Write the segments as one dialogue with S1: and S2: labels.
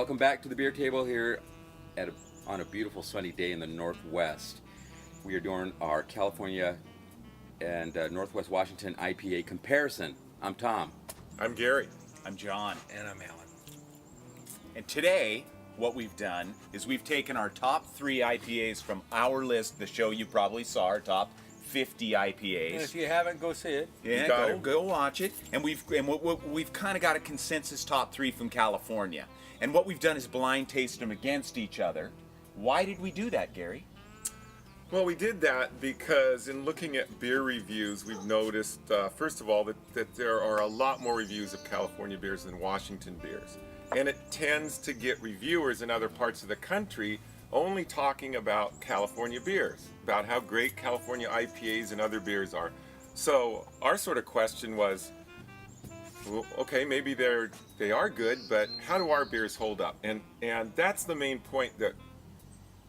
S1: Welcome back to the beer table here on a beautiful sunny day in the Northwest. We are doing our California and Northwest Washington IPA comparison. I'm Tom.
S2: I'm Gary.
S3: I'm John.
S4: And I'm Alan.
S3: And today, what we've done is we've taken our top 3 IPAs from our list, the show you probably saw, our top 50 IPAs.
S4: And if you haven't, go see it.
S3: Yeah, go watch it. And we've kind of got a consensus top 3 from California. And what we've done is blind taste them against each other. Why did we do that, Gary?
S2: Well, we did that because in looking at beer reviews, we've noticed, first of all, that there are a lot more reviews of California beers than Washington beers. And it tends to get reviewers in other parts of the country only talking about California beers, about how great California IPAs and other beers are. So our sort of question was, well, okay, maybe they are good, but how do our beers hold up? And that's the main point that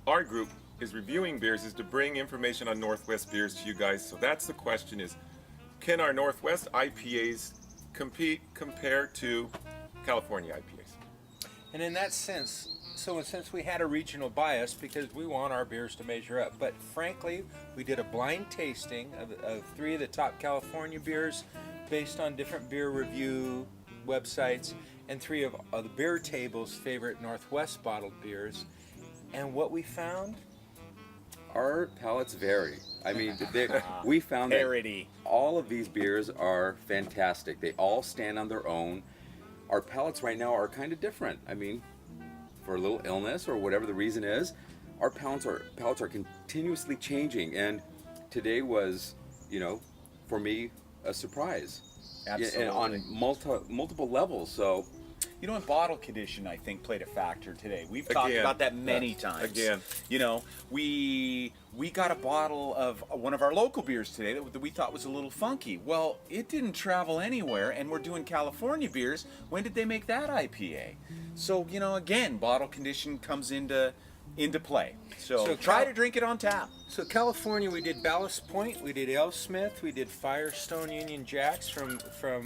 S2: our group is reviewing beers, is to bring information on Northwest beers to you guys. So that's the question is, can our Northwest IPAs compare to California IPAs?
S4: And in that sense, since we had a regional bias, because we want our beers to measure up, but frankly, we did a blind tasting of 3 of the top California beers based on different beer review websites, and 3 of the Beer Table's favorite Northwest bottled beers. And what we found?
S1: Our palates vary. I mean, we found that all of these beers are fantastic. They all stand on their own. Our palates right now are kind of different. I mean, for a little illness or whatever the reason is, our palates are continuously changing. And today was, for me, a surprise.
S3: Absolutely.
S1: On multiple levels. So,
S3: and bottle condition, I think, played a factor today. We've talked about that many times.
S2: Again.
S3: We got a bottle of one of our local beers today that we thought was a little funky. Well, it didn't travel anywhere, and we're doing California beers. When did they make that IPA? So, again, bottle condition comes into play. So try to drink it on tap.
S4: So California, we did Ballast Point, we did AleSmith, we did Firestone Union Jacks from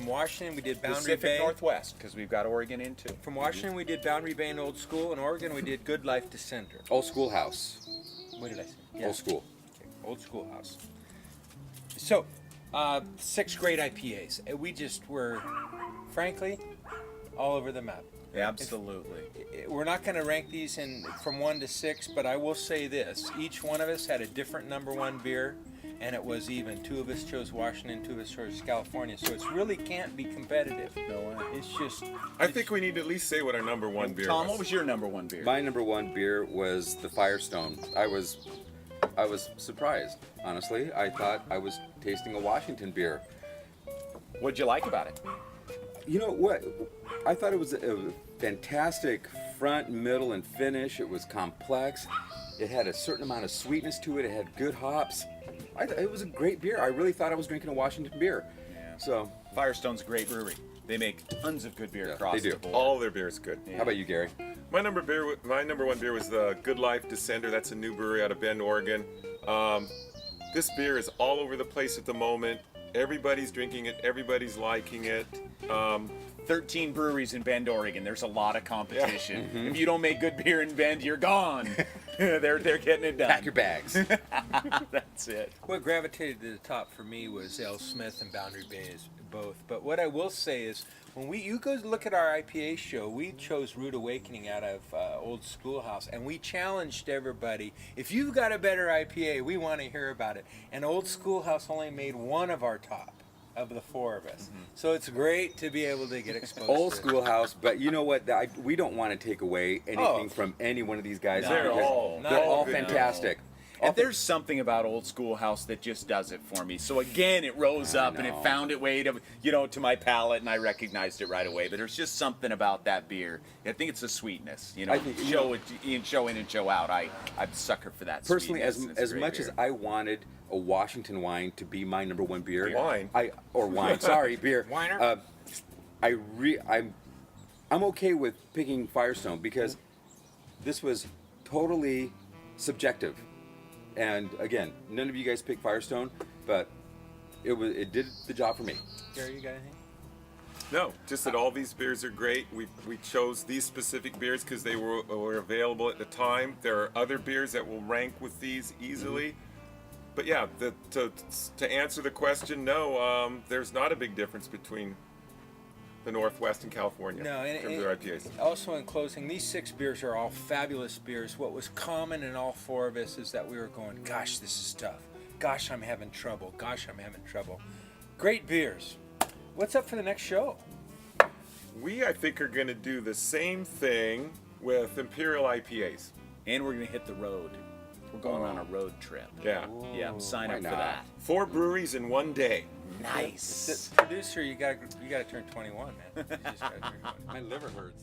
S4: Washington, we did Boundary
S3: Pacific
S4: Bay.
S3: Northwest, because we've got Oregon in too.
S4: From Washington, we did Boundary Bay and Old School. In Oregon, we did Good Life Dissenter.
S1: Old Schoolhouse.
S4: What did I say?
S1: Yeah. Old School.
S4: Okay. Old Schoolhouse. So, 6 great IPAs. And we just were, frankly, all over the map.
S3: Absolutely.
S4: We're not going to rank these from 1 to 6, but I will say this. Each one of us had a different number 1 beer, and it was even. 2 of us chose Washington, 2 of us chose California. So it really can't be competitive.
S3: No way.
S4: It's just...
S2: I think we need to at least say what our number 1 beer
S3: Tom,
S2: was.
S3: what was your number 1 beer?
S1: My number 1 beer was the Firestone. I was surprised, honestly. I thought I was tasting a Washington beer.
S3: What'd you like about it?
S1: You know what? I thought it was a fantastic front, middle, and finish. It was complex. It had a certain amount of sweetness to it. It had good hops. It was a great beer. I really thought I was drinking a Washington beer.
S3: Yeah.
S1: So
S3: Firestone's a great brewery. They make tons of good beer across
S1: they do.
S3: the board.
S2: All their beer is good.
S1: How about you, Gary?
S2: My number 1 beer was the Good Life Dissenter. That's a new brewery out of Bend, Oregon. This beer is all over the place at the moment. Everybody's drinking it. Everybody's liking it.
S3: 13 breweries in Bend, Oregon. There's a lot of competition. Yeah. If you don't make good beer in Bend, you're gone. they're getting it done.
S1: Pack your bags.
S3: That's it.
S4: What gravitated to the top for me was AleSmith and Boundary Bay both. But what I will say is, when you go look at our IPA show, we chose Rude Awakening out of Old Schoolhouse, and we challenged everybody. If you've got a better IPA, we want to hear about it. And Old Schoolhouse only made 1 of our top of the 4 of us. Mm-hmm. So it's great to be able to get exposed
S1: Old
S4: to it.
S1: Schoolhouse, but you know what? We don't want to take away anything from any one of these guys.
S2: They're all
S1: fantastic.
S3: And there's something about Old Schoolhouse that just does it for me. So again, it rose up and it found its way to my palate, and I recognized it right away. But there's just something about that beer. I think it's the sweetness.
S1: I think,
S3: show in and show out. I'm a sucker for that.
S1: Personally,
S3: sweetness,
S1: as much beer. As I wanted a Washington wine to be my number 1 beer,
S2: wine.
S1: Sorry, beer.
S4: Winer.
S1: I'm okay with picking Firestone because this was totally subjective. And again, none of you guys picked Firestone, but it did the job for me.
S4: Gary, you got anything?
S2: No, just that all these beers are great. We chose these specific beers because they were available at the time. There are other beers that will rank with these easily. But yeah, to answer the question, no, there's not a big difference between the Northwest and California
S4: No,
S2: in terms of their IPAs.
S4: Also, in closing, these 6 beers are all fabulous beers. What was common in all 4 of us is that we were going, gosh, this is tough. Gosh, I'm having trouble. Gosh, I'm having trouble. Great beers. What's up for the next show?
S2: We, I think, are going to do the same thing with Imperial IPAs.
S3: And we're going to hit the road. We're going on a road trip.
S2: Yeah.
S3: Yeah, sign
S1: Why
S3: up for
S1: not?
S3: that.
S2: 4 breweries in one day.
S3: Nice.
S4: Producer, you gotta turn 21, man. You just gotta turn 21.
S1: My liver hurts.